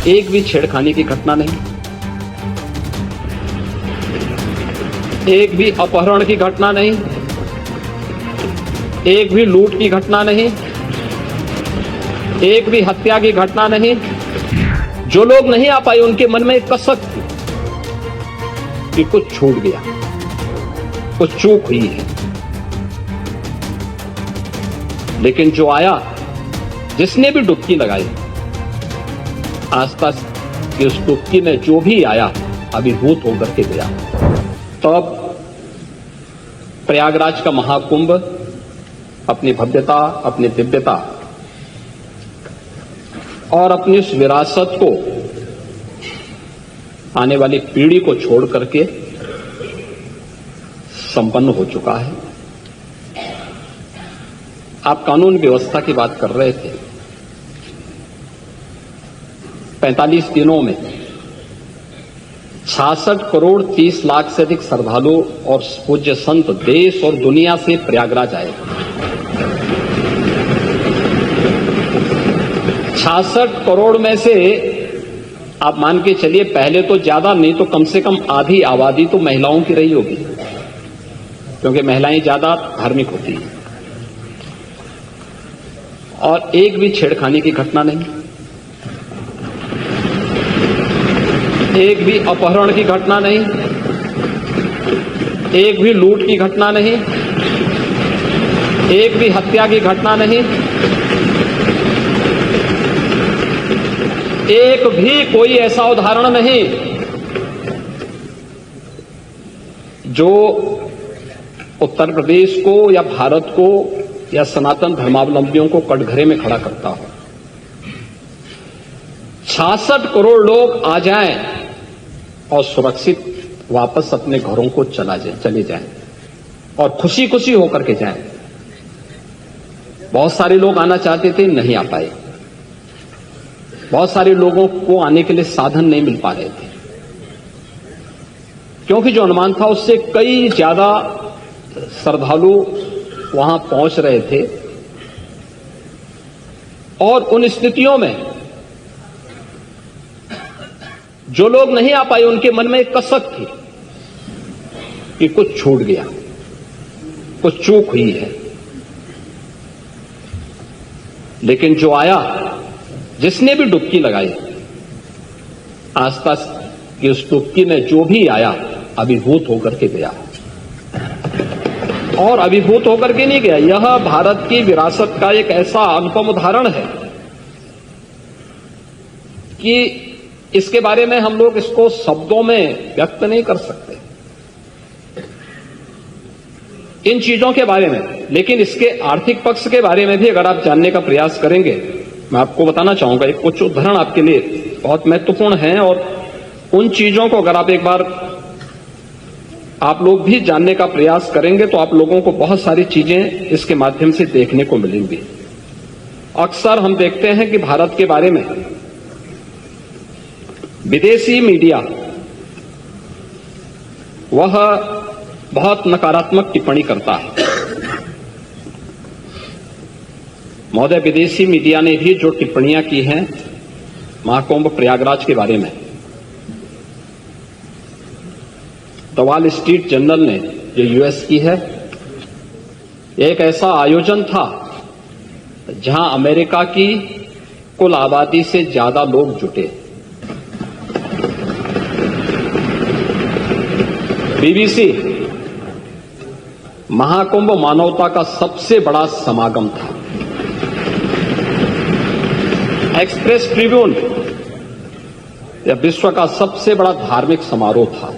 एक भी छेड़खानी की घटना नहीं, एक भी अपहरण की घटना नहीं, एक भी लूट की घटना नहीं, एक भी हत्या की घटना नहीं। जो लोग नहीं आ पाए उनके मन में एक कसक थी कि कुछ छूट गया, कुछ चूक हुई है। लेकिन जो आया, जिसने भी डुबकी लगाई, आसपास की उस डुबकी में जो भी आया अभिभूत होकर के गया। तब प्रयागराज का महाकुंभ अपनी भव्यता, अपनी दिव्यता और अपनी उस विरासत को आने वाली पीढ़ी को छोड़ करके संपन्न हो चुका है। आप कानून व्यवस्था की बात कर रहे थे। 45 दिनों में 66 करोड़ 30 लाख से अधिक श्रद्धालु और पूज्य संत देश और दुनिया से प्रयागराज आए। 66 करोड़ में से आप मान के चलिए, पहले तो ज्यादा नहीं तो कम से कम आधी आबादी तो महिलाओं की रही होगी, क्योंकि महिलाएं ज्यादा धार्मिक होती हैं। और एक भी छेड़खानी की घटना नहीं, एक भी अपहरण की घटना नहीं, एक भी लूट की घटना नहीं, एक भी हत्या की घटना नहीं, एक भी कोई ऐसा उदाहरण नहीं जो उत्तर प्रदेश को या भारत को या सनातन धर्मावलंबियों को कटघरे में खड़ा करता हो। 66 करोड़ लोग आ जाएं और सुरक्षित वापस अपने घरों को चले जाएं और खुशी खुशी होकर के जाएं। बहुत सारे लोग आना चाहते थे, नहीं आ पाए। बहुत सारे लोगों को आने के लिए साधन नहीं मिल पा रहे थे, क्योंकि जो अनुमान था उससे कई ज्यादा श्रद्धालु वहां पहुंच रहे थे। और उन स्थितियों में जो लोग नहीं आ पाए उनके मन में एक कसक थी कि कुछ छूट गया, कुछ चूक हुई है। लेकिन जो आया, जिसने भी डुबकी लगाई, आसपास की उस डुबकी में जो भी आया अभिभूत होकर के गया। और अभिभूत होकर के नहीं गया, यह भारत की विरासत का एक ऐसा अनुपम उदाहरण है कि इसके बारे में हम लोग इसको शब्दों में व्यक्त नहीं कर सकते, इन चीजों के बारे में। लेकिन इसके आर्थिक पक्ष के बारे में भी अगर आप जानने का प्रयास करेंगे, मैं आपको बताना चाहूंगा, एक कुछ उदाहरण आपके लिए बहुत महत्वपूर्ण है। और उन चीजों को अगर आप एक बार आप लोग भी जानने का प्रयास करेंगे तो आप लोगों को बहुत सारी चीजें इसके माध्यम से देखने को मिलेंगी। अक्सर हम देखते हैं कि भारत के बारे में विदेशी मीडिया वह बहुत नकारात्मक टिप्पणी करता है। महोदय, विदेशी मीडिया ने भी जो टिप्पणियां की हैं महाकुंभ प्रयागराज के बारे में, द वॉल स्ट्रीट जर्नल ने, जो यूएस की है, एक ऐसा आयोजन था जहां अमेरिका की कुल आबादी से ज्यादा लोग जुटे। बीबीसी, महाकुंभ मानवता का सबसे बड़ा समागम था। एक्सप्रेस ट्रिब्यून, यह विश्व का सबसे बड़ा धार्मिक समारोह था।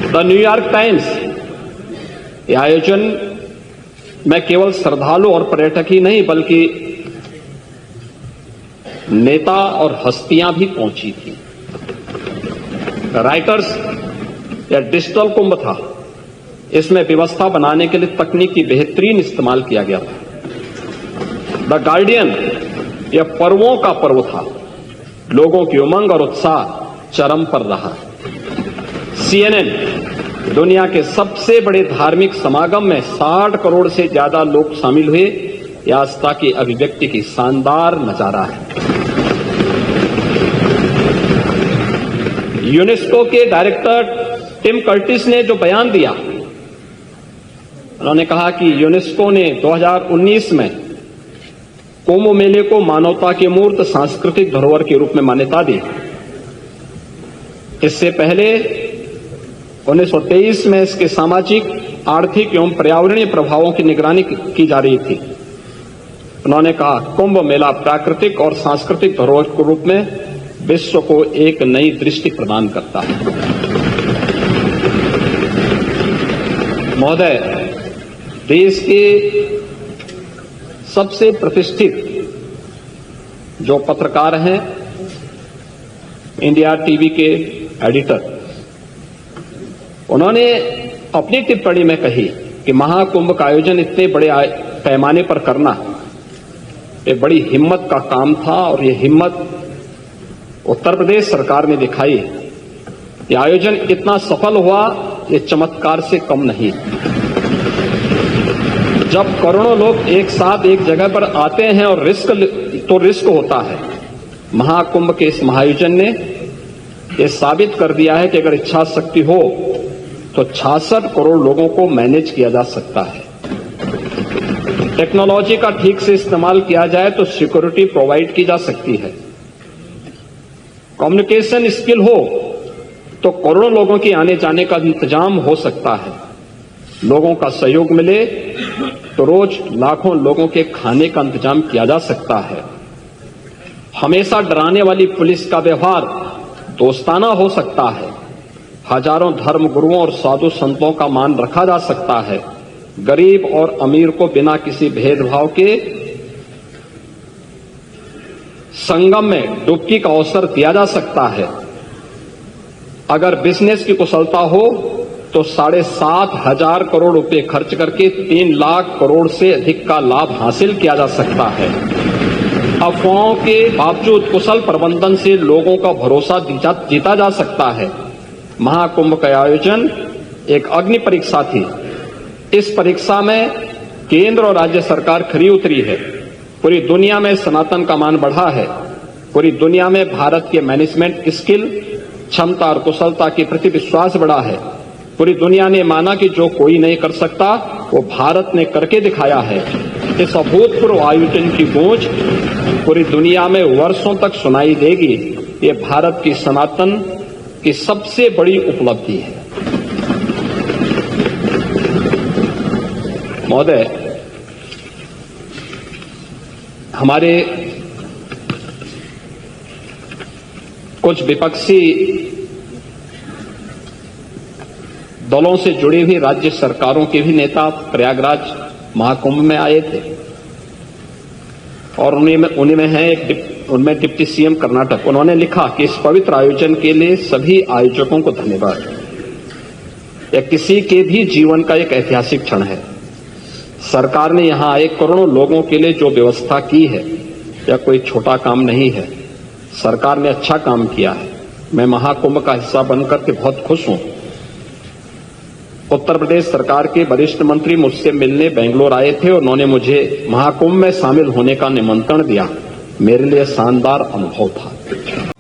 द न्यूयॉर्क टाइम्स, यह आयोजन में केवल श्रद्धालु और पर्यटक ही नहीं बल्कि नेता और हस्तियां भी पहुंची थी। राइटर्स, यह डिजिटल कुंभ था, इसमें व्यवस्था बनाने के लिए तकनीक की बेहतरीन इस्तेमाल किया गया था। द गार्डियन, यह पर्वों का पर्व था, लोगों की उमंग और उत्साह चरम पर रहा। CNN, दुनिया के सबसे बड़े धार्मिक समागम में 60 करोड़ से ज्यादा लोग शामिल हुए यह आस्था की अभिव्यक्ति की शानदार नजारा है। यूनेस्को के डायरेक्टर टिम कर्टिस ने जो बयान दिया, उन्होंने कहा कि यूनेस्को ने 2019 में कुंभ मेले को मानवता की मूर्त सांस्कृतिक धरोहर के रूप में मान्यता दी। इससे पहले 1923 में इसके सामाजिक, आर्थिक एवं पर्यावरणीय प्रभावों की निगरानी की जा रही थी। उन्होंने कहा, कुंभ मेला प्राकृतिक और सांस्कृतिक धरोहर के रूप में विश्व को एक नई दृष्टि प्रदान करता है। महोदय, देश के सबसे प्रतिष्ठित जो पत्रकार हैं, इंडिया टीवी के एडिटर, उन्होंने अपनी टिप्पणी में कही कि महाकुंभ का आयोजन इतने बड़े पैमाने पर करना ये बड़ी हिम्मत का काम था और ये हिम्मत उत्तर प्रदेश सरकार ने दिखाई। ये आयोजन इतना सफल हुआ, ये चमत्कार से कम नहीं। जब करोड़ों लोग एक साथ एक जगह पर आते हैं और रिस्क होता है। महाकुंभ के इस महाआयोजन ने यह साबित कर दिया है कि अगर इच्छा शक्ति हो तो 66 करोड़ लोगों को मैनेज किया जा सकता है। टेक्नोलॉजी का ठीक से इस्तेमाल किया जाए तो सिक्योरिटी प्रोवाइड की जा सकती है। कम्युनिकेशन स्किल हो तो करोड़ों लोगों के आने जाने का इंतजाम हो सकता है। लोगों का सहयोग मिले तो रोज लाखों लोगों के खाने का इंतजाम किया जा सकता है। हमेशा डराने वाली पुलिस का व्यवहार दोस्ताना हो सकता है। हजारों धर्म गुरुओं और साधु संतों का मान रखा जा सकता है। गरीब और अमीर को बिना किसी भेदभाव के संगम में डुबकी का अवसर दिया जा सकता है। अगर बिजनेस की कुशलता हो तो 7,500 करोड़ रुपए खर्च करके 3 लाख करोड़ से अधिक का लाभ हासिल किया जा सकता है। अफवाहों के बावजूद कुशल प्रबंधन से लोगों का भरोसा जीता जा सकता है। महाकुंभ का आयोजन एक अग्नि परीक्षा थी। इस परीक्षा में केंद्र और राज्य सरकार खरी उतरी है। पूरी दुनिया में सनातन का मान बढ़ा है। पूरी दुनिया में भारत के मैनेजमेंट स्किल, क्षमता और कुशलता के प्रति विश्वास बढ़ा है। पूरी दुनिया ने माना कि जो कोई नहीं कर सकता वो भारत ने करके दिखाया है। इस अभूतपूर्व आयोजन की गूंज पूरी दुनिया में वर्षों तक सुनाई देगी। ये भारत की सनातन की सबसे बड़ी उपलब्धि है। महोदय, हमारे कुछ विपक्षी दलों से जुड़ी हुई राज्य सरकारों के भी नेता प्रयागराज महाकुंभ में आए थे और उनमें डिप्टी सीएम कर्नाटक। उन्होंने लिखा कि इस पवित्र आयोजन के लिए सभी आयोजकों को धन्यवाद। यह किसी के भी जीवन का एक ऐतिहासिक क्षण है। सरकार ने यहां आए करोड़ों लोगों के लिए जो व्यवस्था की है यह कोई छोटा काम नहीं है। सरकार ने अच्छा काम किया है। मैं महाकुंभ का हिस्सा बनकर के बहुत खुश हूं। उत्तर प्रदेश सरकार के वरिष्ठ मंत्री मुझसे मिलने बेंगलोर आए थे और उन्होंने मुझे महाकुंभ में शामिल होने का निमंत्रण दिया। मेरे लिए शानदार अनुभव था।